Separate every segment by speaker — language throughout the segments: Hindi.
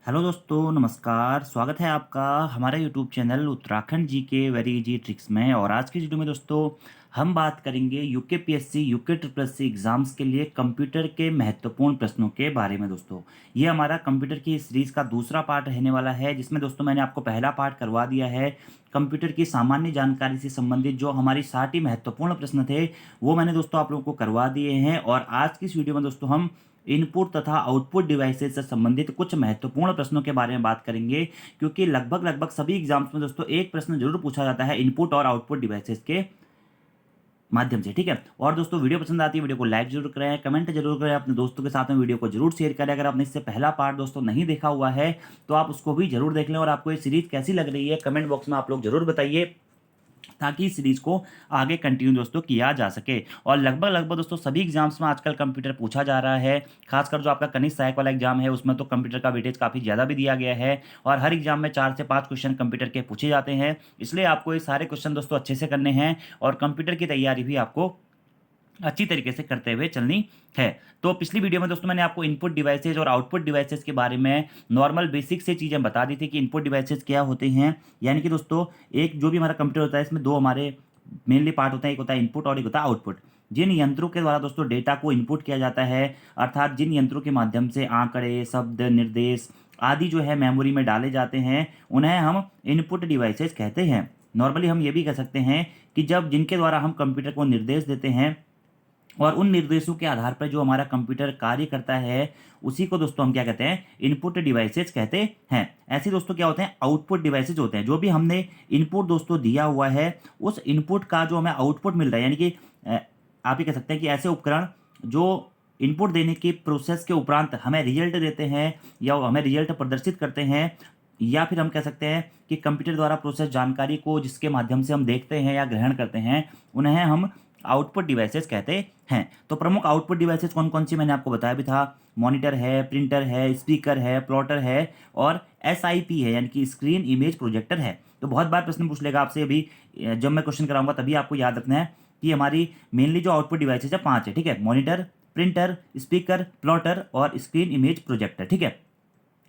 Speaker 1: हेलो दोस्तों, नमस्कार। स्वागत है आपका हमारे यूट्यूब चैनल उत्तराखंड जी के वेरी इजी ट्रिक्स में। और आज की वीडियो में दोस्तों हम बात करेंगे UK PSC UK triple SC exams के लिए कंप्यूटर के महत्वपूर्ण प्रश्नों के बारे में। दोस्तों ये हमारा कंप्यूटर की सीरीज का दूसरा पार्ट रहने वाला है, जिसमें दोस्तों मैंने आपको पहला पार्ट करवा दिया है। कंप्यूटर की सामान्य जानकारी से संबंधित जो हमारी 60 ही महत्वपूर्ण प्रश्न थे वो मैंने दोस्तों आप लोगों को करवा दिए हैं। और आज की इस वीडियो में दोस्तों हम इनपुट तथा आउटपुट डिवाइसेस से संबंधित कुछ महत्वपूर्ण प्रश्नों के बारे में बात करेंगे, क्योंकि लगभग लगभग सभी एग्जाम्स में दोस्तों एक प्रश्न जरूर पूछा जाता है इनपुट और आउटपुट डिवाइसेस के माध्यम से। ठीक है। और दोस्तों वीडियो पसंद आती है वीडियो को लाइक जरूर करें, कमेंट जरूर करें, अपने दोस्तों के साथ में वीडियो को जरूर शेयर करें। अगर आपने इससे पहला पार्ट दोस्तों नहीं देखा हुआ है तो आप उसको भी जरूर देख लें। और आपको ये सीरीज कैसी लग रही है कमेंट बॉक्स में आप लोग जरूर बताइए, ताकि इस सीरीज को आगे कंटिन्यू दोस्तों किया जा सके। और लगभग लगभग दोस्तों सभी एग्जाम्स में आजकल कंप्यूटर पूछा जा रहा है। खासकर जो आपका कनिष्ठ सहायक वाला एग्जाम है उसमें तो कंप्यूटर का वेटेज काफ़ी ज़्यादा भी दिया गया है। और हर एग्जाम में 4 से 5 क्वेश्चन कंप्यूटर के पूछे जाते हैं, इसलिए आपको ये सारे क्वेश्चन दोस्तों अच्छे से करने हैं और कंप्यूटर की तैयारी भी आपको अच्छी तरीके से करते हुए चलनी है। तो पिछली वीडियो में दोस्तों मैंने आपको इनपुट डिवाइसेज और आउटपुट डिवाइसेज के बारे में नॉर्मल बेसिक से चीज़ें बता दी थी कि इनपुट डिवाइसेज क्या होते हैं। यानी कि दोस्तों एक जो भी हमारा कंप्यूटर होता है इसमें दो हमारे मेनली पार्ट होते हैं, एक होता है इनपुट और एक होता है आउटपुट। जिन यंत्रों के द्वारा दोस्तों डेटा को इनपुट किया जाता है, अर्थात जिन यंत्रों के माध्यम से आंकड़े, शब्द, निर्देश आदि जो है मेमोरी में डाले जाते हैं, उन्हें हम इनपुट डिवाइसेज कहते हैं। नॉर्मली हम ये भी कह सकते हैं कि जब जिनके द्वारा हम कंप्यूटर को निर्देश देते हैं और उन निर्देशों के आधार पर जो हमारा कंप्यूटर कार्य करता है, उसी को दोस्तों हम क्या कहते हैं, इनपुट डिवाइसेज कहते हैं। ऐसे दोस्तों क्या होते हैं, आउटपुट डिवाइसेज होते हैं। जो भी हमने इनपुट दोस्तों दिया हुआ है उस इनपुट का जो हमें आउटपुट मिल रहा है, यानी कि आप ये कह सकते हैं कि ऐसे उपकरण जो इनपुट देने की प्रोसेस के उपरांत हमें रिजल्ट देते हैं या हमें रिजल्ट प्रदर्शित करते हैं, या फिर हम कह सकते हैं कि कंप्यूटर द्वारा प्रोसेस जानकारी को जिसके माध्यम से हम देखते हैं या ग्रहण करते हैं, उन्हें हम आउटपुट डिवाइसेस कहते हैं। तो प्रमुख आउटपुट डिवाइसेस कौन कौन सी मैंने आपको बताया भी था। मॉनिटर है, प्रिंटर है, स्पीकर है, प्लॉटर है और एसआईपी है, यानी कि स्क्रीन इमेज प्रोजेक्टर है। तो बहुत बार प्रश्न पूछ लेगा आपसे, अभी जब मैं क्वेश्चन कराऊंगा तभी आपको याद रखना है कि हमारी मेनली जो आउटपुट डिवाइसेज है 5 है। ठीक है, मॉनिटर, प्रिंटर, स्पीकर, प्लॉटर और स्क्रीन इमेज प्रोजेक्टर। ठीक है।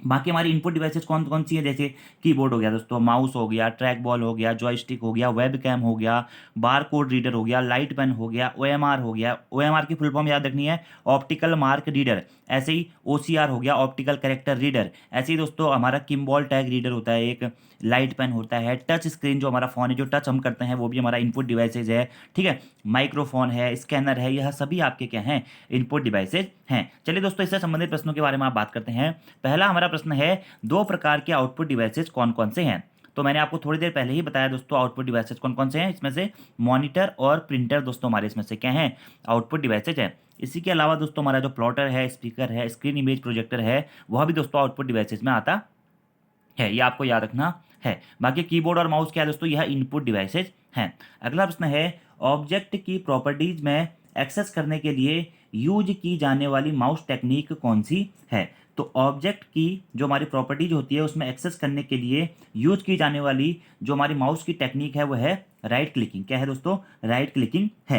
Speaker 1: बाकी हमारी इनपुट डिवाइसेस कौन कौन सी है, जैसे कीबोर्ड हो गया दोस्तों, माउस हो गया, ट्रैक बॉल हो गया, जॉयस्टिक हो गया, वेब कैम हो गया, बार कोड रीडर हो गया, लाइट पेन हो गया, ओएमआर हो गया। ओएमआर की फुल फॉर्म याद रखनी है, ऑप्टिकल मार्क रीडर। ऐसे ही ओसीआर हो गया, ऑप्टिकल कैरेक्टर रीडर। ऐसे ही दोस्तों हमारा किम्बॉल टैग रीडर होता है एक, लाइट पेन होता है, टच स्क्रीन जो हमारा फ़ोन है जो टच हम करते हैं वो भी हमारा इनपुट डिवाइसेज है। ठीक है, माइक्रोफोन है, स्कैनर है, यह सभी आपके क्या हैं, इनपुट डिवाइसेज हैं। चलिए दोस्तों इससे संबंधित प्रश्नों के बारे में आप बात करते हैं। पहला हमारा प्रश्न है, दो प्रकार के आउटपुट डिवाइसेस कौन कौन से हैं। तो मैंने आपको थोड़ी देर पहले ही बताया दोस्तों आउटपुट डिवाइसेस कौन कौन से हैं। इसमें से मॉनिटर और प्रिंटर दोस्तों हमारे इसमें से क्या हैं, आउटपुट डिवाइसेज हैं। इसी के अलावा दोस्तों हमारा जो प्लॉटर है, स्पीकर है, स्क्रीन इमेज प्रोजेक्टर है, वह भी दोस्तों आउटपुट डिवाइसेज में आता है, ये आपको याद रखना है। बाकी कीबोर्ड और माउस क्या है दोस्तों, यह इनपुट डिवाइसेज हैं। अगला प्रश्न है, ऑब्जेक्ट की प्रॉपर्टीज में एक्सेस करने के लिए यूज की जाने वाली माउस टेक्निक कौन सी है। तो ऑब्जेक्ट की जो हमारी प्रॉपर्टीज होती है उसमें एक्सेस करने के लिए यूज की जाने वाली जो हमारी माउस की टेक्निक है वो है राइट क्लिकिंग। क्या है दोस्तों, राइट क्लिकिंग है।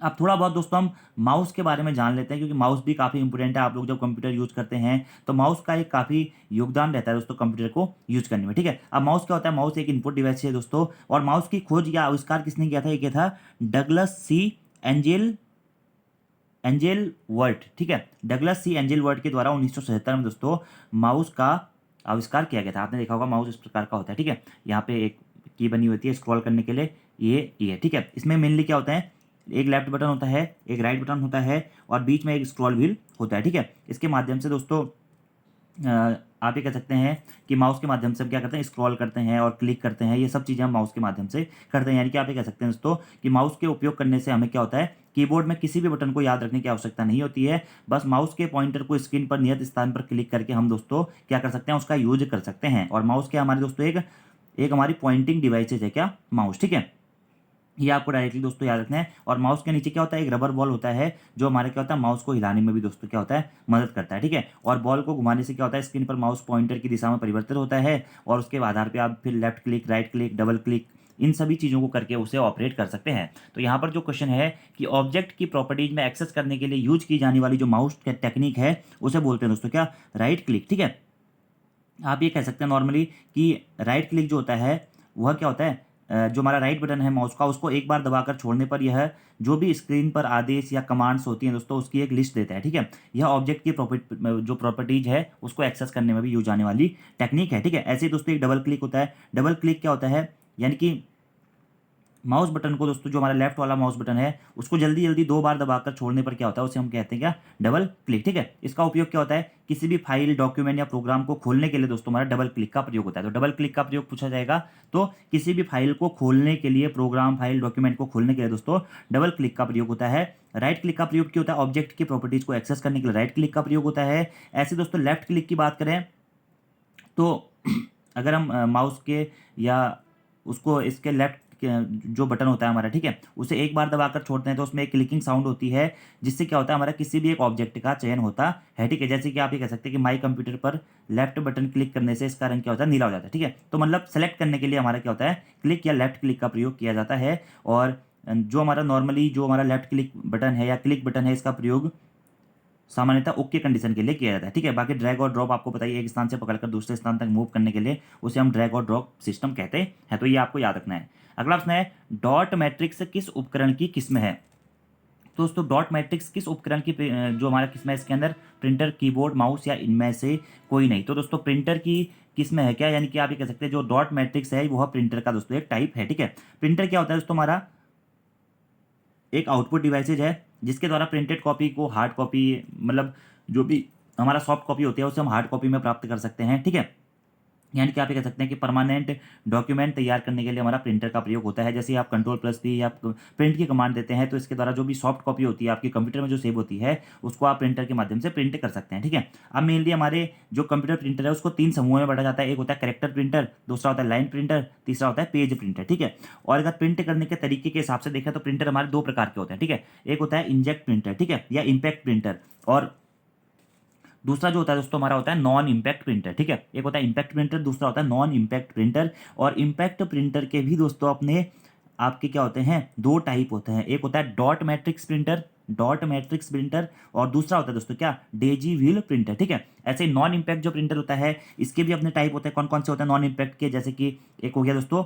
Speaker 1: अब थोड़ा बहुत दोस्तों हम माउस के बारे में जान लेते हैं, क्योंकि माउस भी काफ़ी इंपॉर्टेंट है। आप लोग जब कंप्यूटर यूज करते हैं तो माउस का एक काफ़ी योगदान रहता है दोस्तों कंप्यूटर को यूज करने में। ठीक है, अब माउस क्या होता है, माउस एक इनपुट डिवाइस है दोस्तों। और माउस की खोज या आविष्कार किसने किया था, ये किया था डगलस सी एंजेल एंजेल वर्ट। ठीक है, डगलस सी एंजेल वर्ट के द्वारा 1977 में दोस्तों माउस का आविष्कार किया गया था। आपने देखा होगा माउस इस प्रकार का होता है। ठीक है, यहाँ पे एक की बनी होती है स्क्रॉल करने के लिए, ये ठीक है। इसमें मेनली क्या होता है, एक लेफ्ट बटन होता है, एक राइट बटन होता है और बीच में एक स्क्रॉल व्हील होता है। ठीक है, इसके माध्यम से दोस्तों आप ये कह सकते हैं कि माउस के माध्यम से हम क्या करते हैं, स्क्रॉल करते हैं और क्लिक करते हैं। ये सब चीज़ें हम माउस के माध्यम से करते हैं। यानी कि आप ये कह सकते हैं दोस्तों कि माउस के उपयोग करने से हमें क्या होता है, कीबोर्ड में किसी भी बटन को याद रखने की आवश्यकता नहीं होती है। बस माउस के पॉइंटर को स्क्रीन पर नियत स्थान पर क्लिक करके हम दोस्तों क्या कर सकते हैं, उसका यूज कर सकते हैं। और माउस क्या हमारे दोस्तों एक हमारी पॉइंटिंग डिवाइसेज है क्या, माउस। ठीक है, ये आपको डायरेक्टली दोस्तों याद रखना है। और माउस के नीचे क्या होता है, एक रबर बॉल होता है जो हमारे क्या होता है, माउस को हिलाने में भी दोस्तों क्या होता है, मदद करता है। ठीक है, और बॉल को घुमाने से क्या होता है, स्क्रीन पर माउस पॉइंटर की दिशा में परिवर्तित होता है और उसके आधार पे आप फिर left click, right click, double click, इन सभी चीज़ों को करके उसे ऑपरेट कर सकते हैं। तो यहाँ पर जो क्वेश्चन है कि ऑब्जेक्ट की प्रॉपर्टीज में एक्सेस करने के लिए यूज की जाने वाली जो माउस टेक्निक है उसे बोलते हैं दोस्तों क्या, राइट क्लिक। ठीक है, आप ये कह सकते हैं नॉर्मली कि राइट क्लिक जो होता है वह क्या होता है, जो हमारा राइट बटन है माउस का, उसको एक बार दबाकर छोड़ने पर यह जो भी स्क्रीन पर आदेश या कमांड्स होती हैं दोस्तों उसकी एक लिस्ट देता है। ठीक है, यह ऑब्जेक्ट की जो प्रॉपर्टीज है उसको एक्सेस करने में भी यूज आने वाली टेक्निक है। ठीक है, ऐसे ही दोस्तों एक डबल क्लिक होता है। डबल क्लिक क्या होता है, यानी कि माउस बटन को दोस्तों, जो हमारा लेफ्ट वाला माउस बटन है उसको जल्दी जल्दी 2 बार दबाकर छोड़ने पर क्या होता है, उसे हम कहते हैं क्या, डबल क्लिक। ठीक है, इसका उपयोग क्या होता है, किसी भी फाइल, डॉक्यूमेंट या प्रोग्राम को खोलने के लिए दोस्तों हमारा डबल क्लिक का प्रयोग होता है। तो डबल क्लिक का प्रयोग पूछा जाएगा तो किसी भी फाइल को खोलने के लिए, प्रोग्राम, फाइल, डॉक्यूमेंट को खोलने के लिए दोस्तों डबल क्लिक का प्रयोग होता है। राइट क्लिक का प्रयोग क्या होता है, ऑब्जेक्ट की प्रॉपर्टीज को एक्सेस करने के लिए राइट क्लिक का प्रयोग होता है। ऐसे दोस्तों लेफ्ट क्लिक की बात करें तो अगर हम माउस के या उसको इसके लेफ्ट जो बटन होता है हमारा, ठीक है, उसे एक बार दबाकर छोड़ते हैं तो उसमें एक क्लिकिंग साउंड होती है, जिससे क्या होता है, हमारा किसी भी एक ऑब्जेक्ट का चयन होता है। ठीक है, जैसे कि आप ये कह सकते हैं कि माई कंप्यूटर पर लेफ्ट बटन क्लिक करने से इसका रंग क्या होता है, नीला हो जाता है। ठीक है, तो मतलब सेलेक्ट करने के लिए हमारा क्या होता है, क्लिक या लेफ्ट क्लिक का प्रयोग किया जाता है। और जो हमारा नॉर्मली जो हमारा लेफ्ट क्लिक बटन है या क्लिक बटन है, इसका प्रयोग सामान्यतः ओके कंडीशन के लिए किया जाता है। ठीक है, बाकी ड्रैग और ड्रॉप आपको पता ही है, एक स्थान से पकड़कर दूसरे स्थान तक मूव करने के लिए उसे हम ड्रैग और ड्रॉप सिस्टम कहते हैं। तो ये आपको याद रखना है। अगला प्रश्न है, डॉट मैट्रिक्स किस उपकरण की किस्म है। तो दोस्तों डॉट मैट्रिक्स किस उपकरण की जो हमारा किस्म है, इसके अंदर प्रिंटर, कीबोर्ड, माउस या इनमें से कोई नहीं। तो दोस्तों प्रिंटर की किस्म है क्या, यानी कि आप ये कह सकते हैं जो डॉट मैट्रिक्स है वह प्रिंटर का दोस्तों एक टाइप है। ठीक है, प्रिंटर क्या होता है दोस्तों, हमारा एक आउटपुट डिवाइसेज है जिसके द्वारा प्रिंटेड कॉपी को हार्ड कॉपी, मतलब जो भी हमारा सॉफ्ट कॉपी होती है उसे हम हार्ड कॉपी में प्राप्त कर सकते हैं। ठीक है, यानी कि आप ये कह सकते हैं कि परमानेंट डॉक्यूमेंट तैयार करने के लिए हमारा प्रिंटर का प्रयोग होता है। जैसे आप कंट्रोल+P या प्रिंट की कमांड देते हैं तो इसके द्वारा जो भी सॉफ्ट कॉपी होती है आपके कंप्यूटर में जो सेव होती है उसको आप प्रिंटर के माध्यम से प्रिंट कर सकते हैं। ठीक है, अब मेनली हमारे जो कंप्यूटर प्रिंटर है उसको 3 समूहों में बांटा जाता है। एक होता है कैरेक्टर प्रिंटर, दूसरा होता है लाइन प्रिंटर, तीसरा होता है पेज प्रिंटर। ठीक है, और अगर प्रिंट करने के तरीके के हिसाब से देखें तो प्रिंटर हमारे 2 प्रकार के होते हैं। ठीक है, एक होता है इंजेक्ट प्रिंटर, ठीक है, या इम्पैक्ट प्रिंटर, और दूसरा जो होता है दोस्तों हमारा होता है नॉन इम्पैक्ट प्रिंटर। ठीक है, एक होता है इम्पैक्ट प्रिंटर, दूसरा होता है नॉन इम्पैक्ट प्रिंटर। और इम्पैक्ट प्रिंटर के भी दोस्तों अपने आपके क्या होते हैं, 2 टाइप होते हैं। एक होता है dot matrix printer, dot matrix printer, और दूसरा होता है दोस्तों क्या, डेजी व्हील प्रिंटर। ठीक है, ऐसे ही नॉन इम्पैक्ट जो प्रिंटर होता है इसके भी अपने टाइप होते हैं। कौन कौन से होते हैं नॉन इम्पैक्ट के, जैसे कि एक हो गया दोस्तों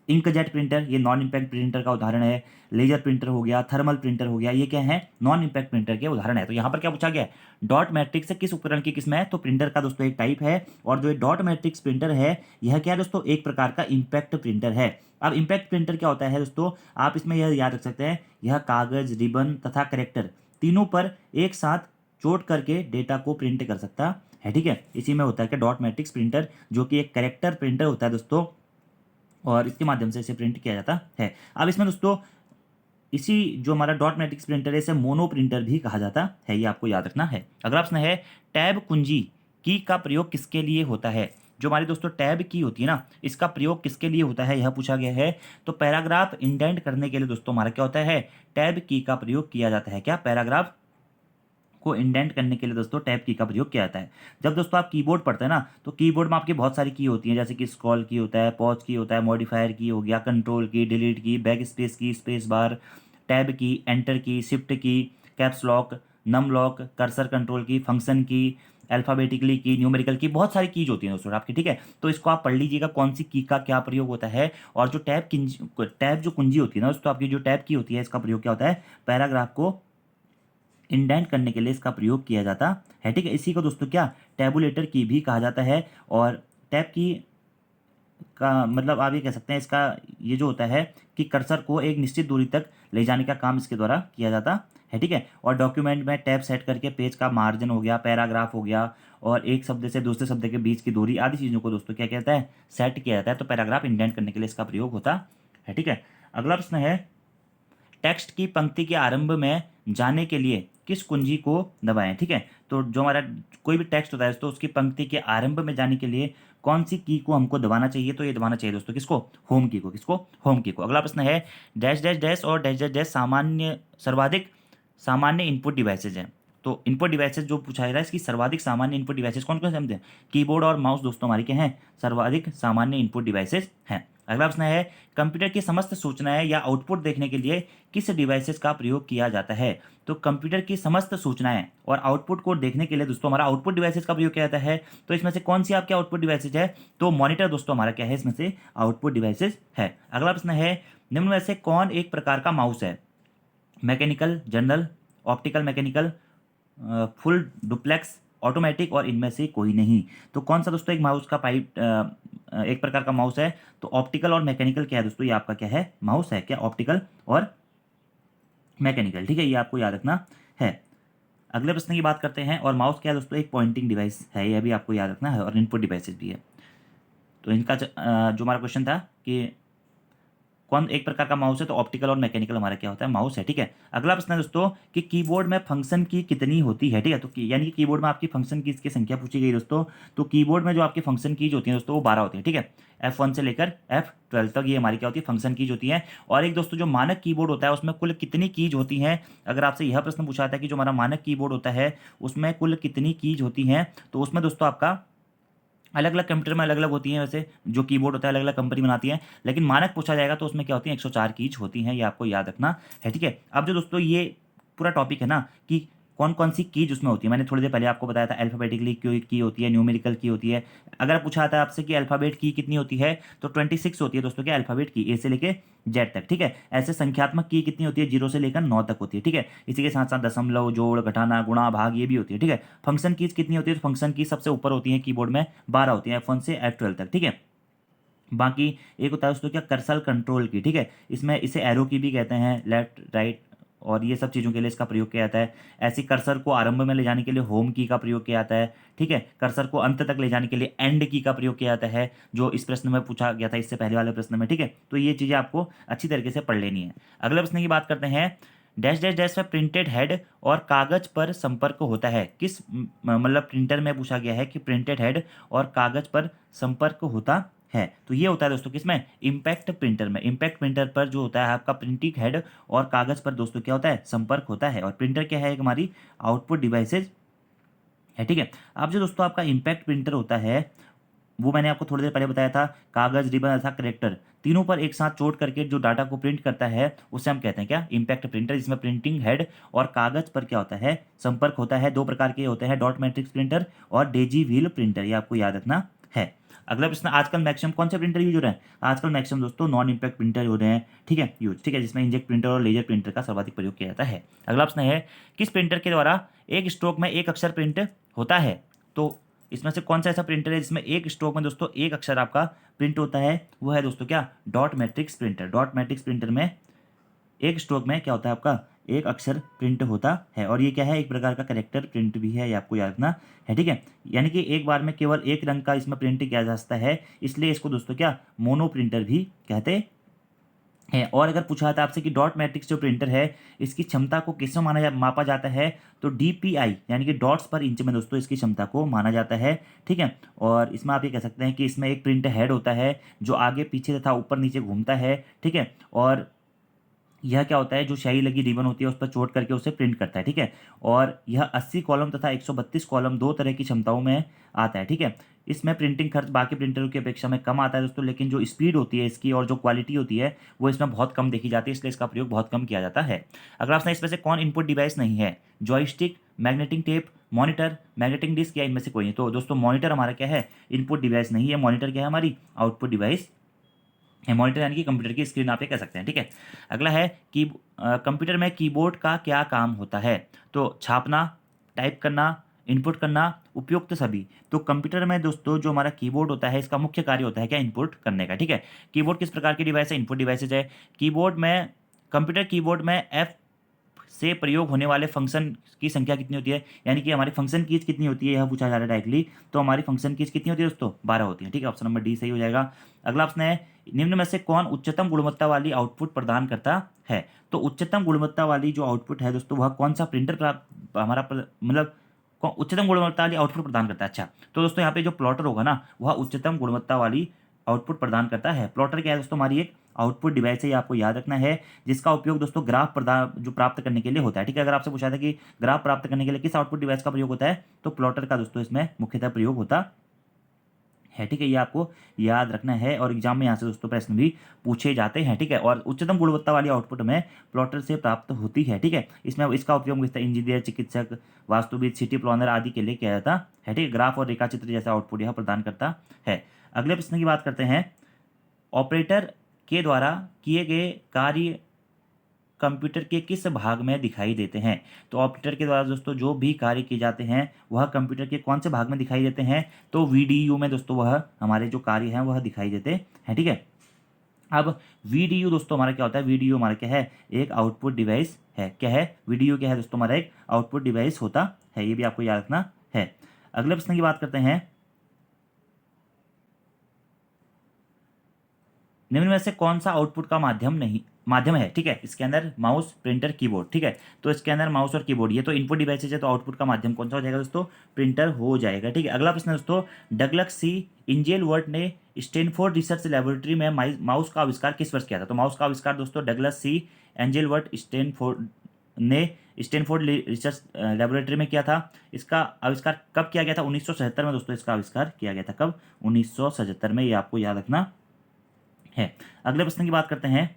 Speaker 1: इंकजेट प्रिंटर, ये नॉन इम्पैक्ट प्रिंटर का उदाहरण है। लेजर प्रिंटर हो गया, थर्मल प्रिंटर हो गया, ये क्या है, नॉन इम्पैक्ट प्रिंटर के उदाहरण है। तो यहाँ पर क्या पूछा गया है, डॉट मैट्रिक्स से किस उपकरण की किस्म है, तो प्रिंटर का दोस्तों एक टाइप है। और जो डॉट मैट्रिक्स प्रिंटर है यह क्या है दोस्तों, एक प्रकार का इम्पैक्ट प्रिंटर है। अब इम्पैक्ट प्रिंटर क्या होता है दोस्तों, आप इसमें यह याद रख सकते हैं, यह कागज, रिबन तथा करेक्टर तीनों पर एक साथ चोट करके डेटा को प्रिंट कर सकता है। ठीक है, इसी में होता है कि डॉट मैट्रिक्स प्रिंटर, जो कि एक करेक्टर प्रिंटर होता है दोस्तों, और इसके माध्यम से इसे प्रिंट किया जाता है। अब इसमें दोस्तों इसी जो हमारा डॉट मैट्रिक्स प्रिंटर है इसे मोनो प्रिंटर भी कहा जाता है, ये आपको याद रखना है। अगला प्रश्न है, टैब कुंजी की का प्रयोग किसके लिए होता है। जो हमारी दोस्तों टैब की होती है ना, इसका प्रयोग किसके लिए होता है, यह पूछा गया है। तो पैराग्राफ इंडेंट करने के लिए दोस्तों हमारा क्या होता है, टैब की का प्रयोग किया जाता है। क्या, पैराग्राफ को इंडेंट करने के लिए दोस्तों टैब की का प्रयोग किया जाता है। जब दोस्तों आप कीबोर्ड पढ़ते हैं ना, तो कीबोर्ड में आपकी बहुत सारी की होती हैं, जैसे कि स्क्रॉल की होता है, पॉज की होता है, मॉडिफायर की हो गया, control key, delete key, back space key, space bar, tab key, enter key, shift key, caps lock, num lock, cursor control key, function key, alphabetically key, numerical key, बहुत सारी कीज होती हैं दोस्तों आपकी। ठीक है, तो इसको आप पढ़ लीजिएगा कौन सी की का क्या प्रयोग होता है। और जो टैब जो कुंजी होती है ना दोस्तों आपकी, जो टैब की होती है इसका प्रयोग क्या होता है, पैराग्राफ को इंडेंट करने के लिए इसका प्रयोग किया जाता है। ठीक है, इसी को दोस्तों क्या, टैबुलेटर की भी कहा जाता है। और टैब की का मतलब आप ये कह सकते हैं इसका ये जो होता है कि कर्सर को एक निश्चित दूरी तक ले जाने का काम इसके द्वारा किया जाता है। ठीक है, और डॉक्यूमेंट में टैब सेट करके पेज का मार्जिन हो गया, पैराग्राफ हो गया, और एक शब्द से दूसरे शब्द के बीच की दूरी आदि चीज़ों को दोस्तों क्या कहता है, सेट किया जाता है। तो पैराग्राफ इंडेंट करने के लिए इसका प्रयोग होता है। ठीक है, अगला प्रश्न है, टेक्स्ट की पंक्ति के आरंभ में जाने के लिए किस कुंजी को दबाएं। ठीक है, तो जो हमारा कोई भी टेक्स्ट होता है तो उसकी पंक्ति के आरंभ में जाने के लिए कौन सी की को हमको दबाना चाहिए, तो ये दबाना चाहिए दोस्तों किसको, होम की को। किसको, होम की को। अगला प्रश्न है, डैश डैश डैश और डैश डैश डैश सर्वाधिक सामान्य इनपुट डिवाइसेज हैं। तो इनपुट डिवाइसेज जो पूछा जा रहा है, इसकी सर्वाधिक सामान्य इनपुट डिवाइसेज कौन कौन से समझे, कीबोर्ड और माउस दोस्तों हमारे क्या हैं, सर्वाधिक सामान्य इनपुट डिवाइसेज हैं। अगला प्रश्न है कंप्यूटर की समस्त सूचनाएं या आउटपुट देखने के लिए किस डिवाइसेस का प्रयोग किया जाता है। तो कंप्यूटर की समस्त सूचनाएं और आउटपुट को देखने के लिए दोस्तों हमारा आउटपुट डिवाइसेस का प्रयोग किया जाता है। तो इसमें से कौन सी आपके आउटपुट डिवाइसेज है, तो मॉनिटर दोस्तों हमारा क्या है, इसमें से आउटपुट डिवाइसेस है। अगला प्रश्न है निम्न में से कौन एक प्रकार का माउस है। Mechanical, general, optical mechanical, full duplex, automatic और इनमें से कोई नहीं। तो कौन सा दोस्तों एक माउस का एक प्रकार का माउस है, तो ऑप्टिकल और मैकेनिकल क्या है दोस्तों, ये आपका क्या है, माउस है क्या, ऑप्टिकल और मैकेनिकल। ठीक है, ये आपको याद रखना है। अगले प्रश्न की बात करते हैं, और माउस क्या है दोस्तों, एक पॉइंटिंग डिवाइस है, यह भी आपको याद रखना है, और इनपुट डिवाइसेस भी है। तो इनका जो हमारा क्वेश्चन था कि कौन एक प्रकार का माउस है, तो ऑप्टिकल और मैकेनिकल हमारा क्या होता है, माउस है। ठीक है, अगला प्रश्न है दोस्तों कि कीबोर्ड में फंक्शन की कितनी होती है। ठीक है, तो यानी कि कीबोर्ड में आपकी फंक्शन कीज की संख्या पूछी गई दोस्तों। तो कीबोर्ड में जो आपकी फंक्शन कीज होती है दोस्तों वो 12 होती है। ठीक है, F1 से लेकर F12 तक ये हमारी क्या होती है, फंक्शन कीज होती है। और एक दोस्तों जो मानक कीबोर्ड होता है उसमें कुल कितनी कीज होती हैं। अगर आपसे यह प्रश्न पूछा था कि जो हमारा मानक कीबोर्ड होता है उसमें कुल कितनी कीज होती हैं, तो उसमें दोस्तों आपका अलग अलग कंप्यूटर में अलग अलग होती हैं। वैसे जो कीबोर्ड होता है अलग अलग कंपनी बनाती है, लेकिन मानक पूछा जाएगा तो उसमें क्या होती है, 104 कीज होती हैं, ये आपको याद रखना है। ठीक है, अब जो दोस्तों ये पूरा टॉपिक है ना कि कौन कौन सी कीज उसमें होती है, मैंने थोड़ी देर पहले आपको बताया था अल्फाबेटिकली की होती है, न्यूमेरिकल की होती है। अगर पूछा था आपसे कि अल्फाबेट की कितनी होती है, तो 26 होती है दोस्तों क्या, अल्फाबेट की ए से लेके जेड तक। ठीक है, ऐसे संख्यात्मक की कितनी होती है, 0 से लेकर 9 तक होती है। ठीक है, इसी के साथ साथ दशमलव, जोड़, घटाना, गुणा, भाग ये भी होती है। ठीक है, फंक्शन कीज कितनी होती है, तो फंक्शन की सबसे ऊपर होती है कीबोर्ड में, 12 होती है, F1 से F12 तक। ठीक है, बाकी एक होता है दोस्तों क्या, कर्सर कंट्रोल की। ठीक है, इसमें इसे एरो की भी कहते हैं, लेफ्ट राइट और ये सब चीज़ों के लिए इसका प्रयोग किया जाता है। ऐसी कर्सर को आरंभ में ले जाने के लिए होम की का प्रयोग किया जाता है। ठीक है, कर्सर को अंत तक ले जाने के लिए एंड की का प्रयोग किया जाता है, जो इस प्रश्न में पूछा गया था, इससे पहले वाले प्रश्न में। ठीक है, तो ये चीज़ें आपको अच्छी तरीके से पढ़ लेनी है। अगले प्रश्न की बात करते हैं, डैश डैश डैश में प्रिंटेड हेड और कागज पर संपर्क होता है। किस मतलब प्रिंटर में पूछा गया है कि प्रिंटेड हेड और कागज पर संपर्क होता है, तो ये होता है दोस्तों किसमें, इम्पैक्ट प्रिंटर में। इम्पैक्ट प्रिंटर पर जो होता है आपका प्रिंटिंग हेड और कागज पर दोस्तों क्या होता है, संपर्क होता है। और प्रिंटर क्या है, एक हमारी आउटपुट डिवाइसेज है। ठीक है, अब जो दोस्तों आपका इम्पैक्ट प्रिंटर होता है वो मैंने आपको थोड़ी देर पहले बताया था, कागज, रिबन तथा करेक्टर तीनों पर एक साथ चोट करके जो डाटा को प्रिंट करता है उसे हम कहते हैं क्या, इम्पैक्ट प्रिंटर। जिसमें प्रिंटिंग हेड और कागज पर क्या होता है, संपर्क होता है। दो प्रकार के होते हैं, डॉट मैट्रिक्स प्रिंटर और डेजी व्हील प्रिंटर, ये आपको याद रखना है। अगला प्रश्न, आजकल मैक्सिमम कौन से प्रिंटर यूज हो रहे हैं, आजकल मैक्सिमम दोस्तों नॉन इम्पैक्ट प्रिंटर हो रहे हैं। ठीक है, यूज। ठीक है, जिसमें इंजेक्ट प्रिंटर और लेजर प्रिंटर का सर्वाधिक प्रयोग किया जाता है। अगला प्रश्न है, किस प्रिंटर के द्वारा एक स्ट्रोक में एक अक्षर प्रिंट होता है। तो इसमें से कौन सा ऐसा प्रिंटर है जिसमें एक स्ट्रोक में दोस्तों एक अक्षर आपका प्रिंट होता है, वो है दोस्तों क्या, dot matrix printer. Dot matrix printer में एक स्ट्रोक में क्या होता है आपका, एक अक्षर प्रिंट होता है। और ये क्या है, एक प्रकार का करेक्टर प्रिंट भी है, ये आपको याद रखना है। ठीक है, यानी कि एक बार में केवल एक रंग का इसमें प्रिंट किया जा सकता है, इसलिए इसको दोस्तों क्या, मोनो प्रिंटर भी कहते है। और अगर पूछा था आपसे कि डॉट मैट्रिक्स जो प्रिंटर है इसकी क्षमता को किसमें मापा जाता है, तो डीपीआई यानी कि डॉट्स पर इंच में दोस्तों इसकी क्षमता को माना जाता है। ठीक है, और इसमें आप ये कह सकते हैं कि इसमें एक प्रिंट हेड होता है जो आगे पीछे तथा ऊपर नीचे घूमता है। ठीक है, और यह क्या होता है, जो स्याही लगी रिबन होती है उस पर चोट करके उसे प्रिंट करता है। ठीक है, और यह 80 कॉलम तथा 132 कॉलम दो तरह की क्षमताओं में आता है। ठीक है, इसमें प्रिंटिंग खर्च बाकी प्रिंटरों की अपेक्षा में कम आता है दोस्तों, लेकिन जो स्पीड होती है इसकी और जो क्वालिटी होती है वो इसमें बहुत कम देखी जाती है, इसलिए इसका प्रयोग बहुत कम किया जाता है। अगला प्रश्न, इसमें से कौन इनपुट डिवाइस नहीं है, joystick, magnetic tape, monitor, magnetic disk या इनमें से कोई नहीं। तो दोस्तों मॉनिटर हमारा क्या है, इनपुट डिवाइस नहीं है। मॉनिटर क्या है, हमारी आउटपुट डिवाइस है। मॉनिटर यानी कि कंप्यूटर की स्क्रीन आप ये कह सकते हैं। ठीक है, अगला है कि कंप्यूटर में कीबोर्ड का क्या काम होता है, तो छापना, टाइप करना, इनपुट करना, उपयुक्त सभी। तो कंप्यूटर में दोस्तों जो हमारा कीबोर्ड होता है इसका मुख्य कार्य होता है क्या, इनपुट करने का। ठीक है, कीबोर्ड किस प्रकार की डिवाइस है, इनपुट डिवाइसेज है। कीबोर्ड में, कंप्यूटर कीबोर्ड में एफ से प्रयोग होने वाले फंक्शन की संख्या कितनी होती है, यानी कि हमारी फंक्शन कीज कितनी होती है, यह पूछा जा रहा है डायरेक्टली। तो हमारी फंक्शन कीज कितनी होती है दोस्तों, 12 होती है। ठीक है, ऑप्शन नंबर डी सही हो जाएगा। अगला प्रश्न है, निम्न में से कौन उच्चतम गुणवत्ता वाली आउटपुट प्रदान करता है। तो उच्चतम गुणवत्ता वाली जो आउटपुट है दोस्तों वह कौन सा प्रिंटर मतलब उच्चतम गुणवत्ता वाली आउटपुट प्रदान करता है। अच्छा, तो दोस्तों यहाँ पे जो प्लॉटर होगा ना वह उच्चतम गुणवत्ता वाली आउटपुट प्रदान करता है। प्लॉटर क्या है दोस्तों, हमारी एक आउटपुट डिवाइस है, ये आपको याद रखना है, जिसका उपयोग दोस्तों ग्राफ प्राप्त करने के लिए होता है। ठीक है, अगर आपसे पूछा था कि ग्राफ प्राप्त करने के लिए किस आउटपुट डिवाइस का प्रयोग होता है, तो प्लॉटर का दोस्तों इसमें मुख्यतः प्रयोग होता है, ठीक है। ये आपको याद रखना है और एग्जाम में यहाँ से दोस्तों प्रश्न भी पूछे जाते हैं, ठीक है। और उच्चतम गुणवत्ता वाली आउटपुट में प्लॉटर से प्राप्त होती है, ठीक है। इसमें इसका उपयोग इंजीनियर, चिकित्सक, वास्तुविद, सिटी प्लानर आदि के लिए किया जाता है, ठीक है। ग्राफ और रेखाचित्र जैसा आउटपुट यह प्रदान करता है। अगले प्रश्न की बात करते हैं। ऑपरेटर के द्वारा किए गए कार्य कंप्यूटर के किस भाग में दिखाई देते हैं? तो ऑपरेटर के द्वारा दोस्तों जो भी कार्य किए जाते हैं वह कंप्यूटर के कौन से भाग में दिखाई देते हैं? तो वीडीयू में दोस्तों वह हमारे जो कार्य हैं वह दिखाई देते हैं, ठीक है। अब वीडीयू दोस्तों हमारा क्या होता है? वीडीयू हमारा क्या है? एक आउटपुट डिवाइस है। क्या है? वीडीयू क्या है दोस्तों? हमारा एक आउटपुट डिवाइस होता है। ये भी आपको याद रखना है। अगले प्रश्न की बात करते हैं। निम्न में से कौन सा आउटपुट का माध्यम है, ठीक है। स्कैनर, माउस, प्रिंटर, कीबोर्ड, ठीक है। तो स्कैनर, माउस और कीबोर्ड ये तो इनपुट डिवाइसेज है, तो आउटपुट का माध्यम कौन सा हो जाएगा दोस्तों? प्रिंटर हो जाएगा, ठीक है। अगला प्रश्न है दोस्तों, डगलस सी इंजेलवर्ट ने स्टैनफोर्ड रिसर्च लेबोरेटरी में माउस का आविष्कार किस वर्ष किया था? तो माउस का आविष्कार दोस्तों डगलस सी एंजेलवर्ट स्टैनफोर्ड रिसर्च लेबोरेटरी में किया था। इसका आविष्कार कब किया गया था? 1977 में दोस्तों इसका आविष्कार किया गया था। कब? 1977 में। ये आपको याद रखना है। अगले प्रश्न की बात करते हैं।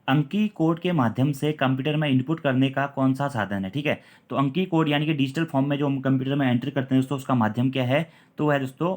Speaker 1: अंकी कोड के माध्यम से कंप्यूटर में इनपुट करने का कौन सा साधन है, ठीक है। तो अंकी कोड यानी कि डिजिटल फॉर्म में जो हम कंप्यूटर में एंटर करते हैं दोस्तों, उसका माध्यम क्या है? तो वह है दोस्तों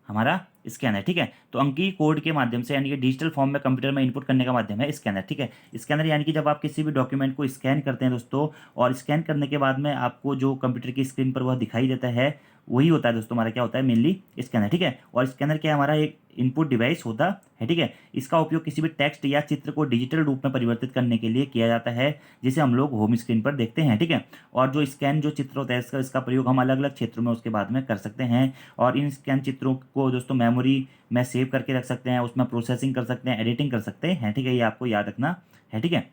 Speaker 1: हमारा स्कैनर, ठीक है। तो अंकीय कोड के माध्यम से यानी कि डिजिटल फॉर्म में कंप्यूटर में इनपुट करने का माध्यम है स्कैनर, ठीक है। स्कैनर यानी कि जब आप किसी भी डॉक्यूमेंट को स्कैन करते हैं दोस्तों, और स्कैन करने के बाद में आपको जो कंप्यूटर की स्क्रीन पर वह दिखाई देता है, वही होता है दोस्तों हमारा क्या होता है? मेनली स्कैनर, ठीक है। और स्कैनर क्या है? हमारा एक इनपुट डिवाइस होता है, ठीक है। इसका उपयोग किसी भी टेक्स्ट या चित्र को डिजिटल रूप में परिवर्तित करने के लिए किया जाता है, जिसे हम लोग होम स्क्रीन पर देखते हैं, ठीक है। और जो स्कैन जो चित्र होता है इसका प्रयोग हम अलग अलग क्षेत्रों में उसके बाद में कर सकते हैं। और इन स्कैन चित्रों को दोस्तों मेमोरी में सेव करके रख सकते हैं, उसमें प्रोसेसिंग कर सकते हैं, एडिटिंग कर सकते हैं, ठीक है। ये आपको याद रखना है, ठीक है।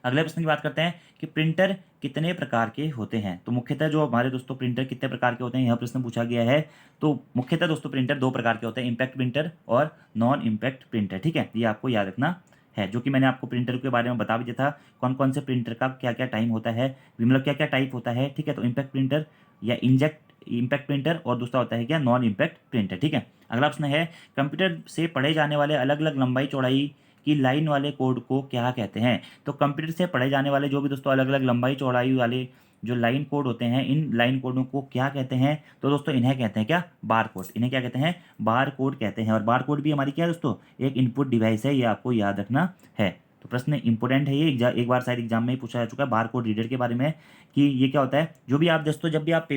Speaker 1: अगले प्रश्न की बात करते हैं कि प्रिंटर कितने प्रकार के होते हैं? तो मुख्यतः जो हमारे दोस्तों प्रिंटर कितने प्रकार के होते हैं, यह प्रश्न पूछा गया है। तो मुख्यतः दोस्तों प्रिंटर दो प्रकार के होते हैं, इम्पैक्ट प्रिंटर और नॉन इम्पैक्ट प्रिंटर, ठीक है। ये आपको याद रखना है, जो कि मैंने आपको प्रिंटर के बारे में बता भी दिया था, कौन कौन से प्रिंटर का क्या क्या टाइम होता है, मतलब क्या क्या टाइप होता है, ठीक है। तो इम्पैक्ट प्रिंटर या इम्पैक्ट प्रिंटर और दूसरा होता है क्या? नॉन इम्पैक्ट प्रिंटर, ठीक है। अगला प्रश्न है, कंप्यूटर से पढ़े जाने वाले अलग अलग लंबाई चौड़ाई की लाइन वाले कोड को क्या कहते हैं? तो कंप्यूटर से पढ़े जाने वाले जो भी दोस्तों अलग अलग लंबाई चौड़ाई वाले जो लाइन कोड होते हैं, इन लाइन कोडों को क्या कहते हैं? तो दोस्तों इन्हें कहते हैं क्या? Bar code. इन्हें क्या कहते हैं? बार कोड कहते हैं। और बार कोड भी हमारी क्या है दोस्तों? एक इनपुट डिवाइस है, ये आपको याद रखना है। तो प्रश्न इंपोर्टेंट है, ये एक बार शायद एग्जाम में ही पूछा जा चुका है बार कोड रीडर के बारे में, कि ये क्या होता है। जो भी आप दोस्तों जब भी आप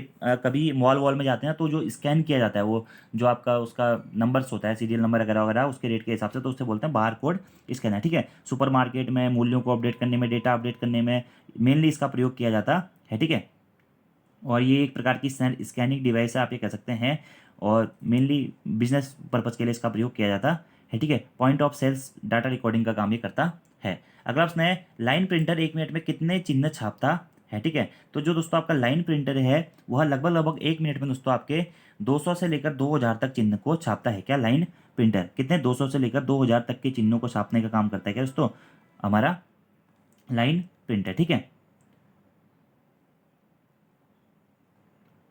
Speaker 1: कभी मॉल में जाते हैं तो जो स्कैन किया जाता है, वो जो आपका उसका नंबर्स होता है, सीरियल नंबर वगैरह वगैरह, उसके रेट के हिसाब से, तो उससे बोलते हैं बार कोड स्कैनर, ठीक है। सुपरमार्केट में मूल्यों को अपडेट करने में, डेटा अपडेट करने में मेनली इसका प्रयोग किया जाता है, ठीक है। और ये एक प्रकार की स्कैनिंग डिवाइस है, आप ये कह सकते हैं। और मेनली बिजनेस पर्पज़ के लिए इसका प्रयोग किया जाता है, ठीक है। Point of sales data recording का काम ये करता है। अगला प्रश्न है, लाइन प्रिंटर 1 मिनट में कितने चिन्ह छापता है, ठीक है। तो जो दोस्तों आपका लाइन प्रिंटर है वह लगभग 1 मिनट में दोस्तों आपके 200 से लेकर 2000 तक चिन्ह को छापता है। क्या? लाइन प्रिंटर कितने? 200 से लेकर 2000 तक के चिन्हों को छापने का काम करता है, क्या दोस्तों? हमारा लाइन प्रिंटर, ठीक है।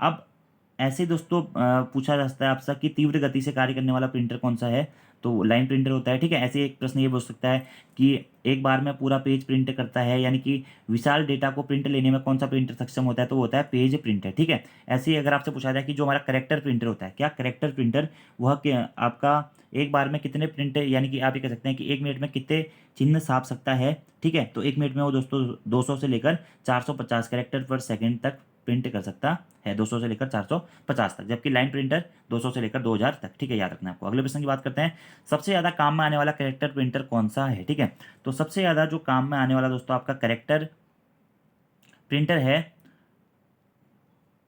Speaker 1: अब ऐसे दोस्तों पूछा जा सकता है आपसे कि तीव्र गति से कार्य करने वाला प्रिंटर कौन सा है? तो लाइन प्रिंटर होता है, ठीक है। ऐसे एक प्रश्न ये पूछ सकता है कि एक बार में पूरा पेज प्रिंट करता है, यानी कि विशाल डेटा को प्रिंट लेने में कौन सा प्रिंटर सक्षम होता है? तो वो होता है पेज प्रिंटर, ठीक है। ऐसे ही अगर आपसे पूछा जाए कि जो हमारा करेक्टर प्रिंटर होता है, क्या करेक्टर प्रिंटर, वह आपका एक बार में कितने प्रिंट, यानी कि आप ये कह सकते हैं कि 1 मिनट में कितने चिन्ह छाप सकता है, ठीक है। तो 1 मिनट में वो दोस्तों 200 से लेकर 450 कैरेक्टर पर सेकेंड तक प्रिंट कर सकता है, 200 से लेकर 450 तक, जबकि लाइन प्रिंटर 200 से लेकर 2000 तक, ठीक है। याद रखना है आपको। अगले प्रश्न की बात करते हैं, सबसे ज़्यादा काम में आने वाला कैरेक्टर प्रिंटर कौन सा है, ठीक है। तो सबसे ज़्यादा जो काम में आने वाला दोस्तों आपका कैरेक्टर प्रिंटर है,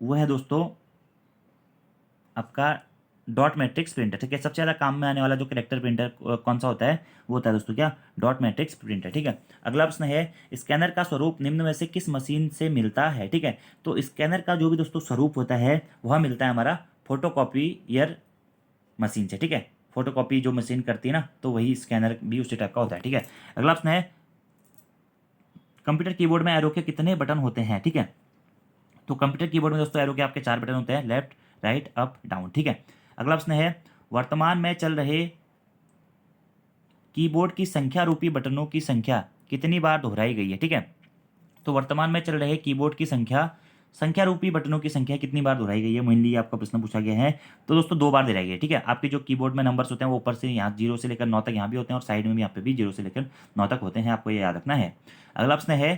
Speaker 1: वो है दोस्तों आपका डॉट मैट्रिक्स प्रिंटर, ठीक है। सबसे ज़्यादा काम में आने वाला जो कैरेक्टर प्रिंटर कौन सा होता है? वो होता है दोस्तों क्या? डॉट मैट्रिक्स प्रिंटर, ठीक है। अगला प्रश्न है, स्कैनर का स्वरूप निम्न में से किस मशीन से मिलता है, ठीक है। तो स्कैनर का जो भी दोस्तों स्वरूप होता है वह मिलता है हमारा फोटोकॉपीयर मशीन से, ठीक है। फोटोकॉपी जो मशीन करती है ना, तो वही स्कैनर भी उसी टाइप का होता है। ठीक है, अगला प्रश्न है कंप्यूटर कीबोर्ड में एरो के कितने बटन होते हैं। ठीक है, तो कंप्यूटर कीबोर्ड में दोस्तों एरो के आपके 4 बटन होते हैं, लेफ्ट, राइट, अप, डाउन। ठीक है, अगला प्रश्न है वर्तमान में चल रहे कीबोर्ड की संख्या रूपी बटनों की संख्या कितनी बार दोहराई गई है। ठीक है, तो वर्तमान में चल रहे कीबोर्ड की संख्या रूपी बटनों की संख्या कितनी बार दोहराई गई है, मेनली आपका प्रश्न पूछा गया है। तो दोस्तों 2 बार दोहराई गई है। ठीक है, आपके जो कीबोर्ड में नंबर्स होते हैं वो ऊपर से यहाँ 0 से लेकर 9 तक यहाँ भी होते हैं, और साइड में भी यहाँ पे भी 0 से लेकर 9 तक होते हैं, आपको ये याद रखना है। अगला प्रश्न है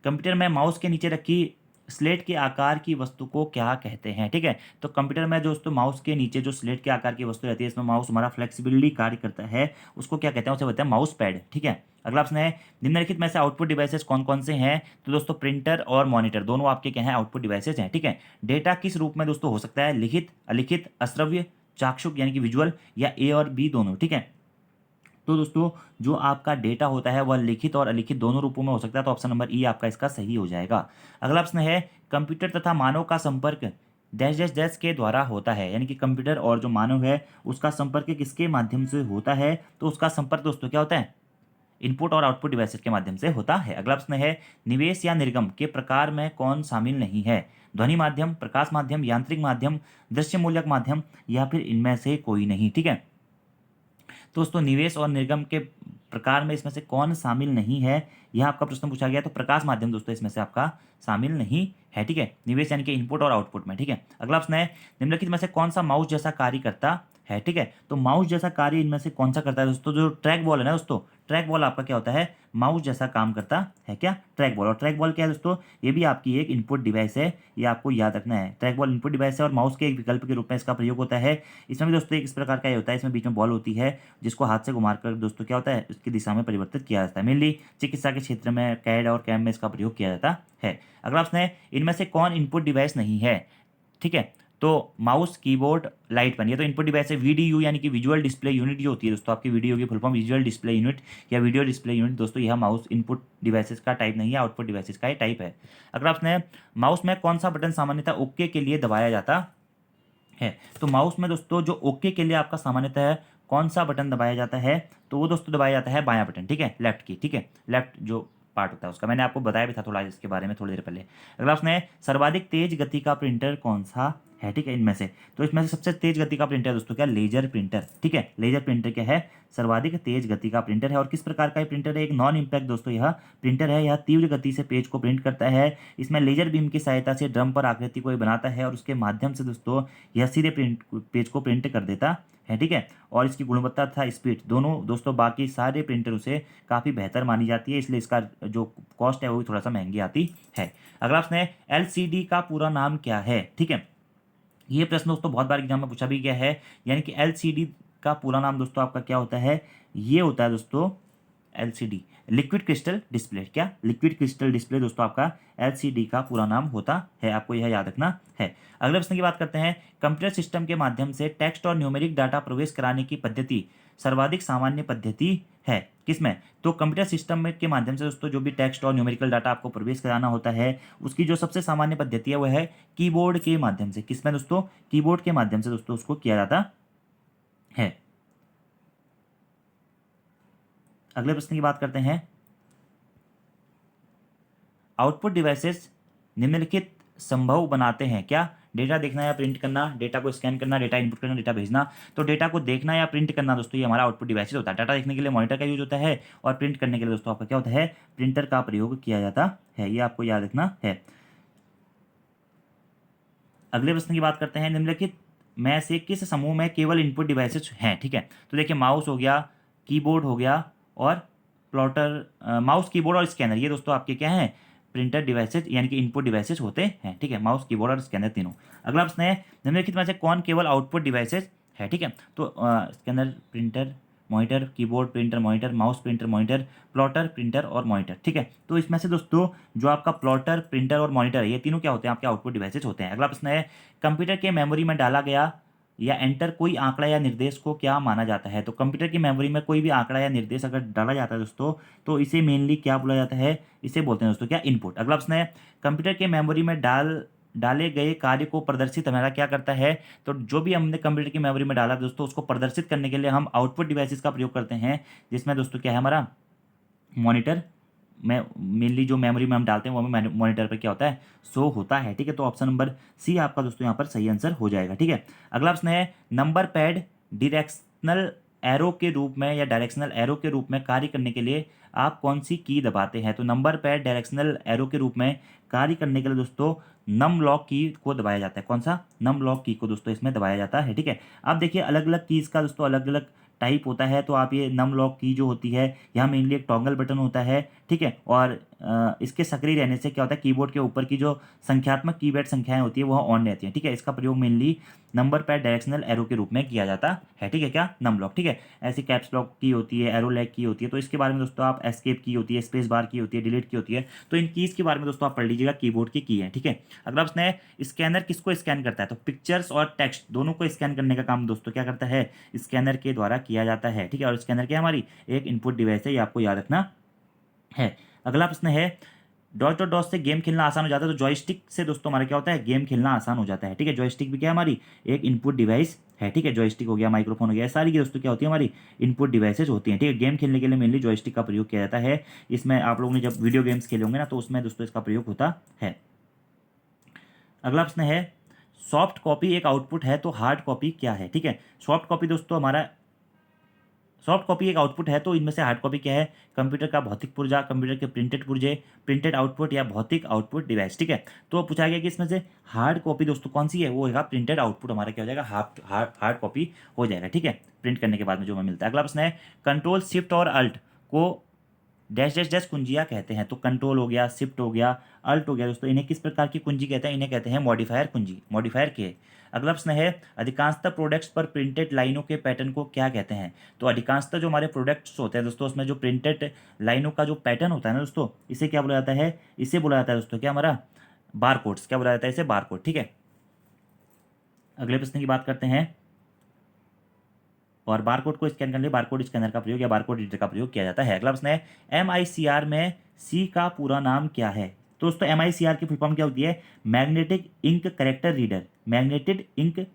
Speaker 1: कंप्यूटर में माउस के नीचे रखी स्लेट के आकार की वस्तु को क्या कहते हैं। ठीक है, तो कंप्यूटर में दोस्तों माउस के नीचे जो स्लेट के आकार की वस्तु रहती है, इसमें माउस हमारा फ्लेक्सिबिलिटी कार्य करता है, उसको क्या कहते हैं, उसे बोलते हैं माउस पैड। ठीक है, अगला प्रश्न है निम्नलिखित में से आउटपुट डिवाइसेस कौन कौन से हैं। तो दोस्तों प्रिंटर और मॉनिटर दोनों आपके क्या हैं, आउटपुट डिवाइसेस हैं। ठीक है, डेटा किस रूप में दोस्तों हो सकता है, लिखित, अलिखित, अश्रव्य, चाक्षुक यानी कि विजुअल, या ए और बी दोनों। ठीक है, तो दोस्तों जो आपका डेटा होता है वह लिखित और अलिखित दोनों रूपों में हो सकता है, तो ऑप्शन नंबर ई आपका इसका सही हो जाएगा। अगला प्रश्न है कंप्यूटर तथा मानव का संपर्क डैश डैश डैश के द्वारा होता है, यानी कि कंप्यूटर और जो मानव है उसका संपर्क किसके माध्यम से होता है। तो उसका संपर्क दोस्तों क्या होता है, इनपुट और आउटपुट डिवाइसेस के माध्यम से होता है। अगला प्रश्न है निवेश या निर्गम के प्रकार में कौन शामिल नहीं है, ध्वनि माध्यम, प्रकाश माध्यम, यांत्रिक माध्यम, दृश्य मूलक माध्यम, या फिर इनमें से कोई नहीं। ठीक है, तो दोस्तों निवेश और निर्गम के प्रकार में इसमें से कौन शामिल नहीं है, यह आपका प्रश्न पूछा गया। तो प्रकाश माध्यम दोस्तों इसमें से आपका शामिल नहीं है। ठीक है, निवेश यानी कि इनपुट और आउटपुट में। ठीक है, अगला प्रश्न है निम्नलिखित में से कौन सा माउस जैसा कार्य करता है। ठीक है, तो माउस जैसा कार्य इनमें से कौन सा करता है दोस्तों, जो ट्रैक बॉल है ना दोस्तों, ट्रैक बॉल आपका क्या होता है, माउस जैसा काम करता है। क्या ट्रैक बॉल, और ट्रैक बॉल क्या है दोस्तों, ये भी आपकी एक इनपुट डिवाइस है, ये आपको याद रखना है। ट्रैक बॉल इनपुट डिवाइस है और माउस के एक विकल्प के रूप में इसका प्रयोग होता है। इसमें भी दोस्तों एक इस प्रकार का ये होता है, इसमें बीच में बॉल होती है जिसको हाथ से घुमाकर दोस्तों क्या होता है, उसकी दिशा में परिवर्तित किया जाता है। मेनली चिकित्सा के क्षेत्र में कैड और कैम में इसका प्रयोग किया जाता है। अगला प्रश्न है इनमें से कौन इनपुट डिवाइस नहीं है। ठीक है, तो माउस, कीबोर्ड, लाइट पेन, ये तो इनपुट डिवाइस है। वीडीयू यानी कि विजुअल डिस्प्ले यूनिट जो होती है दोस्तों, आपकी वीडियो की full form visual display unit या वीडियो डिस्प्ले यूनिट, दोस्तों यह माउस इनपुट डिवाइसेस का टाइप नहीं है, आउटपुट डिवाइसेस का ही टाइप है। अगला प्रश्न है माउस में कौन सा बटन सामान्यतः ओके के लिए दबाया जाता है। तो माउस में दोस्तों जो ओके के लिए आपका सामान्यतः कौन सा बटन दबाया जाता है, तो वो दोस्तों दबाया जाता है बायां बटन। ठीक है, लेफ्ट की। ठीक है, लेफ्ट जो पार्ट होता है उसका, मैंने आपको बताया भी था थोड़ा इसके बारे में थोड़ी देर पहले। अगला प्रश्न है सर्वाधिक तेज गति का प्रिंटर कौन सा है। ठीक है, इनमें से, तो इसमें से सबसे तेज गति का प्रिंटर दोस्तों क्या, लेजर प्रिंटर। ठीक है, लेजर प्रिंटर क्या है, सर्वाधिक तेज गति का प्रिंटर है। और किस प्रकार का ये प्रिंटर है, एक नॉन इम्पैक्ट दोस्तों यह प्रिंटर है, यह तीव्र गति से पेज को प्रिंट करता है। इसमें लेजर बीम की सहायता से ड्रम पर आकृति को बनाता है और उसके माध्यम से दोस्तों यह सीधे पेज को प्रिंट कर देता है। ठीक है, और इसकी गुणवत्ता तथा स्पीड दोनों दोस्तों बाकी सारे प्रिंटरों से काफ़ी बेहतर मानी जाती है, इसलिए इसका जो कॉस्ट है वो भी थोड़ा सा महंगी आती है। अगला प्रश्न है एलसीडी का पूरा नाम क्या है। ठीक है, ये प्रश्न दोस्तों बहुत बार एग्जाम में पूछा भी गया है, यानी कि एलसीडी का पूरा नाम दोस्तों आपका क्या होता है, ये होता है दोस्तों एलसीडी, लिक्विड क्रिस्टल डिस्प्ले। क्या लिक्विड क्रिस्टल डिस्प्ले दोस्तों आपका एलसीडी का पूरा नाम होता है, आपको यह याद रखना है। अगले प्रश्न की बात करते हैं कंप्यूटर सिस्टम के माध्यम से टेक्स्ट और न्यूमेरिक डाटा प्रवेश कराने की पद्धति सर्वाधिक सामान्य पद्धति है किसमें। तो कंप्यूटर सिस्टम में के माध्यम से दोस्तों जो भी टेक्स्ट और न्यूमेरिकल डाटा आपको प्रवेश कराना होता है उसकी जो सबसे सामान्य पद्धति है वह है कीबोर्ड के माध्यम से। किसमें दोस्तों, कीबोर्ड के माध्यम से दोस्तों उसको किया जाता है। अगले प्रश्न की बात करते हैं आउटपुट डिवाइसेस निम्नलिखित संभव बनाते हैं। क्या डेटा देखना या प्रिंट करना, डेटा को स्कैन करना, डेटा इनपुट करना, डेटा भेजना। तो डेटा को देखना या प्रिंट करना दोस्तों ये हमारा आउटपुट डिवाइसेस होता है। डाटा देखने के लिए मॉनिटर का यूज होता है और प्रिंट करने के लिए दोस्तों आपका क्या होता है, प्रिंटर का प्रयोग किया जाता है, ये आपको याद रखना है। अगले प्रश्न की बात करते हैं निम्नलिखित में से किस समूह में केवल इनपुट डिवाइसेस हैं। ठीक है, तो देखिए माउस हो गया, कीबोर्ड हो गया और प्लॉटर, माउस, कीबोर्ड और स्कैनर, ये दोस्तों आपके क्या हैं, प्रिंटर डिवाइसेज यानी कि इनपुट डिवाइसेज होते हैं। ठीक है, माउस, कीबोर्ड और स्कैनर तीनों। अगला प्रश्न है निम्नलिखित में से कौन केवल आउटपुट डिवाइसेज है। ठीक है, तो scanner, printer, monitor, keyboard, printer, monitor, mouse, printer, monitor, plotter, printer और मॉनिटर। ठीक है, तो इसमें से दोस्तों जो आपका प्लॉटर, प्रिंटर और मॉनिटर है ये तीनों क्या होते हैं, आपके आउटपुट डिवाइसेज होते हैं। अगला प्रश्न है कंप्यूटर के मेमोरी में डाला गया या एंटर कोई आंकड़ा या निर्देश को क्या माना जाता है। तो कंप्यूटर की मेमोरी में कोई भी आंकड़ा या निर्देश अगर डाला जाता है दोस्तों तो इसे मेनली क्या बोला जाता है, इसे बोलते हैं दोस्तों क्या, इनपुट। अगला प्रश्न है कंप्यूटर के मेमोरी में डाल डाले गए कार्य को प्रदर्शित हमारा क्या करता है, तो जो भी हमने कंप्यूटर की मेमोरी में डाला दोस्तों उसको प्रदर्शित करने के लिए हम आउटपुट डिवाइसेस का प्रयोग करते हैं, जिसमें दोस्तों क्या है हमारा मॉनिटर में मेनली जो मेमोरी में हम डालते हैं वो हमें मॉनिटर पर क्या होता है, शो होता है। ठीक है, तो ऑप्शन नंबर सी आपका दोस्तों यहाँ पर सही आंसर हो जाएगा। ठीक है, अगला प्रश्न है नंबर पैड डायरेक्शनल एरो के रूप में या डायरेक्शनल एरो के रूप में कार्य करने के लिए आप कौन सी की दबाते हैं। तो नंबर पैड डायरेक्शनल एरो के रूप में कार्य करने के लिए दोस्तों नम लॉक की को दबाया जाता है। कौन सा, नम लॉक की को दोस्तों इसमें दबाया जाता है। ठीक है, अब देखिए अलग अलग कीज का दोस्तों अलग अलग टाइप होता है, तो आप ये नम लॉक की जो होती है यहाँ मेनली एक टॉगल बटन होता है। ठीक है, और इसके सक्रिय रहने से क्या होता है, कीबोर्ड के ऊपर की जो संख्यात्मक कीपैड संख्याएं होती है वह ऑन रहती हैं। ठीक है, इसका प्रयोग mainly number pad directional arrow के रूप में किया जाता है। ठीक है, क्या नम लॉक। ठीक है, ऐसी कैप्स लॉक की होती है, एरो लैग की होती है, तो इसके बारे में दोस्तों आप एस्केप की होती है, स्पेस बार की होती है, डिलीट की होती है, तो इन कीज़ के बारे में दोस्तों आप पढ़ लीजिएगा, कीबोर्ड की है। ठीक है, अगला प्रश्न है स्कैनर किसको स्कैन करता है। तो पिक्चर्स और टेक्स्ट दोनों को स्कैन करने का काम दोस्तों क्या करता है, स्कैनर के द्वारा किया जाता है। ठीक है, और स्कैनर क्या हमारी एक इनपुट डिवाइस है, ये आपको याद रखना है। अगला प्रश्न है डॉट डॉट डॉट से गेम खेलना आसान हो जाता है। तो जॉयस्टिक से दोस्तों हमारा क्या होता है, गेम खेलना आसान हो जाता है। ठीक है, जॉयस्टिक भी क्या है हमारी एक इनपुट डिवाइस है। ठीक है, जॉयस्टिक हो गया, माइक्रोफोन हो गया, सारी की दोस्तों क्या होती है हमारी इनपुट डिवाइसेज होती हैं। ठीक है, गेम खेलने के लिए मेनली जॉयस्टिक का प्रयोग किया जाता है। इसमें आप लोगों ने जब वीडियो गेम्स खेले होंगे ना तो उसमें दोस्तों इसका प्रयोग होता है। अगला प्रश्न है सॉफ्ट कॉपी एक आउटपुट है तो हार्ड कॉपी क्या है। ठीक है, सॉफ्ट कॉपी दोस्तों हमारा सॉफ्ट कॉपी एक आउटपुट है, तो इनमें से हार्ड कॉपी क्या है, कंप्यूटर का भौतिक पुर्जा, कंप्यूटर के प्रिंटेड पुर्जे, प्रिंटेड आउटपुट या भौतिक आउटपुट डिवाइस। ठीक है, तो पूछा गया कि इसमें से हार्ड कॉपी दोस्तों कौन सी है, वो होगा प्रिंटेड आउटपुट, हमारा क्या हो जाएगा हार्ड कॉपी हो जाएगा। ठीक है, प्रिंट करने के बाद में जो हमें मिलता है। अगला प्रश्न है कंट्रोल शिफ्ट और अल्ट को डैश डैश डैश कुंजियाँ कहते हैं। तो कंट्रोल हो गया, शिफ्ट हो गया, अल्ट हो गया दोस्तों, इन्हें किस प्रकार की कुंजी कहते हैं, इन्हें कहते हैं मॉडिफायर कुंजी, मॉडिफायर के। अगला प्रश्न है अधिकांशतः प्रोडक्ट्स पर प्रिंटेड लाइनों के पैटर्न को क्या कहते हैं। तो अधिकांशतः जो हमारे प्रोडक्ट्स होते हैं दोस्तों उसमें जो प्रिंटेड लाइनों का जो पैटर्न होता है ना दोस्तों, इसे क्या बोला जाता है, इसे बोला जाता है दोस्तों क्या हमारा बारकोड्स, क्या बोला जाता है इसे, बारकोड। ठीक है, अगले प्रश्न की बात करते हैं, और बारकोड को स्कैन करने के लिए बारकोड स्कैनर का प्रयोग या बारकोड रीडर का प्रयोग किया जाता है। अगला प्रश्न है MICR में सी का पूरा नाम क्या है। तो दोस्तों MICR की फुल फॉर्म क्या होती है, magnetic ink character reader, magnetic ink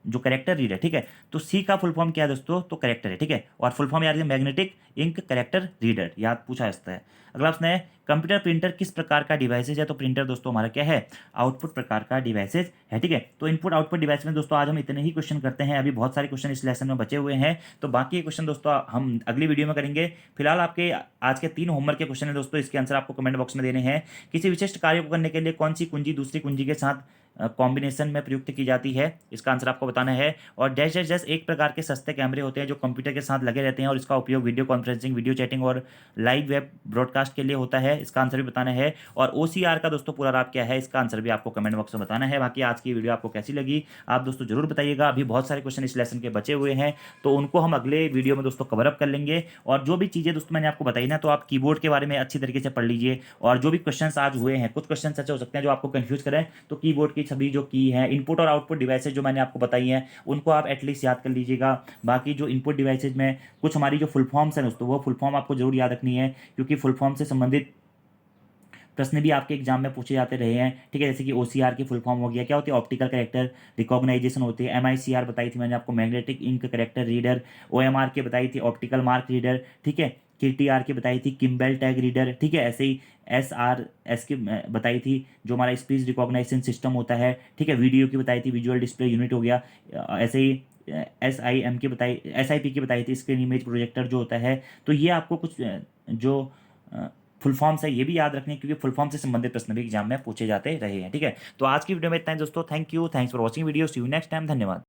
Speaker 1: जो करेक्टर रीडर। ठीक है, तो सी का फुल फॉर्म क्या है दोस्तों, तो करेक्टर है। ठीक है, और फुल फॉर्म याद है मैग्नेटिक इंक करेक्टर रीडर, याद पूछा जाता है। अगला प्रश्न है कंप्यूटर प्रिंटर किस प्रकार का डिवाइसेज है। तो प्रिंटर दोस्तों हमारा क्या है, आउटपुट प्रकार का डिवाइसेज है। ठीक है, तो इनपुट आउटपुट डिवाइस में दोस्तों आज हम इतने ही क्वेश्चन करते हैं, अभी बहुत सारे क्वेश्चन इस लेसन में बचे हुए हैं, तो बाकी क्वेश्चन दोस्तों हम अगली वीडियो में करेंगे। फिलहाल आपके आज के 3 होमवर्क के क्वेश्चन है दोस्तों, इसके आंसर आपको कमेंट बॉक्स में देने हैं। किसी विशिष्ट कार्य को करने के लिए कौन सी कुंजी दूसरी कुंजी के साथ कॉम्बिनेशन में प्रयुक्त की जाती है, इसका आंसर आपको बताना है। और डैश डैश डैश एक प्रकार के सस्ते कैमरे होते हैं जो कंप्यूटर के साथ लगे रहते हैं और इसका उपयोग वीडियो कॉन्फ्रेंसिंग, वीडियो चैटिंग और लाइव वेब ब्रॉडकास्ट के लिए होता है, इसका आंसर भी बताना है। और OCR का दोस्तों पूरा राब क्या है, इसका आंसर भी आपको कमेंट बॉक्स में बताना है। बाकी आज की वीडियो आपको कैसी लगी आप दोस्तों जरूर बताइएगा। अभी बहुत सारे क्वेश्चन इस लेसन के बचे हुए हैं, तो उनको हम अगले वीडियो में दोस्तों कवर अप कर लेंगे। और जो भी चीज़ें दोस्तों मैंने आपको बताई ना, तो आप कीबोर्ड के बारे में अच्छी तरीके से पढ़ लीजिए, और जो भी क्वेश्चन आज हुए हैं, कुछ क्वेश्चन ऐसे हो सकते हैं जो आपको कंफ्यूज करें, तो कीबोर्ड की सभी जो की है, इनपुट और आउटपुट डिवाइसेज जो मैंने आपको बताई हैं उनको आप एटलीस्ट याद कर लीजिएगा। बाकी जो इनपुट डिवाइसेज में कुछ हमारी जो फुल फॉर्म्स हैं दोस्तों, वो फुल फॉर्म आपको जरूर याद रखनी है, क्योंकि फुल फॉर्म से संबंधित प्रश्न भी आपके एग्जाम में पूछे जाते रहे हैं। ठीक है, जैसे कि OCR की फुल फॉर्म हो गया, क्या होती है, ऑप्टिकल करेक्टर रिकॉग्नाइजेशन होती है। MICR बताई थी मैंने आपको, magnetic ink character reader. OMR की बताई थी ऑप्टिकल मार्क रीडर। ठीक है, KTR की बताई थी किम्बेल टैग रीडर। ठीक है, ऐसे ही SRS की बताई थी जो हमारा स्पीच रिकॉग्नाइजेशन सिस्टम होता है। ठीक है, वीडियो की बताई थी विजुअल डिस्प्ले यूनिट हो गया। ऐसे ही SIM की बताई, SIP की बताई थी स्क्रीन इमेज प्रोजेक्टर जो होता है। तो ये आपको कुछ जो फुल फॉर्म्स है ये भी याद रखने, क्योंकि फुल फॉर्म से संबंधित प्रश्न भी एग्जाम में पूछे जाते रहे हैं। ठीक है, तो आज की वीडियो में इतना ही दोस्तों, thank you, thanks for watching video, see you next time, धन्यवाद।